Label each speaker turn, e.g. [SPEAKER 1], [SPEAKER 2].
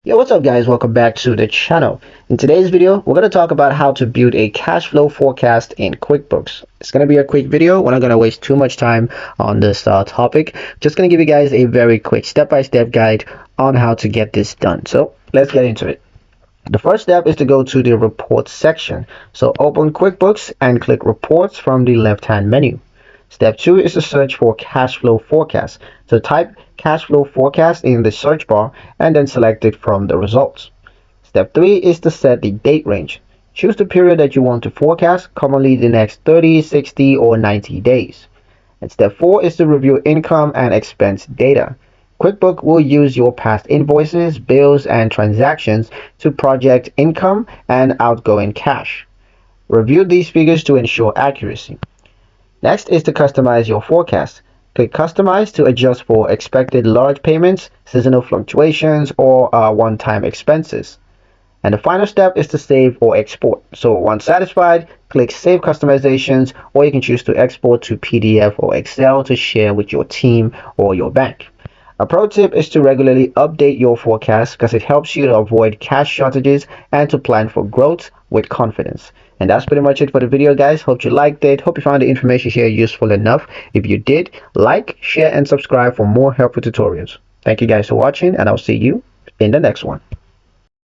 [SPEAKER 1] Yo, what's up guys? Welcome back to the channel. In today's video, we're going to talk about how to build a cash flow forecast in QuickBooks. It's going to be a quick video. We're not going to waste too much time on this topic. Just going to give you guys a very quick step-by-step guide on how to get this done. So let's get into it. The first step is to go to the reports section. So open QuickBooks and click reports from the left-hand menu. Step 2 is to search for cash flow forecast. So type cash flow forecast in the search bar and then select it from the results. Step 3 is to set the date range. Choose the period that you want to forecast, commonly the next 30, 60, or 90 days. And step 4 is to review income and expense data. QuickBooks will use your past invoices, bills, and transactions to project income and outgoing cash. Review these figures to ensure accuracy. Next is to customize your forecast. Click Customize to adjust for expected large payments, seasonal fluctuations, or one-time expenses. And the final step is to save or export. So once satisfied, click Save Customizations, or you can choose to export to PDF or Excel to share with your team or your bank. A pro tip is to regularly update your forecast because it helps you to avoid cash shortages and to plan for growth with confidence. And that's pretty much it for the video, guys. Hope you liked it. Hope you found the information here useful enough. If you did, like, share, and subscribe for more helpful tutorials. Thank you guys for watching, and I'll see you in the next one.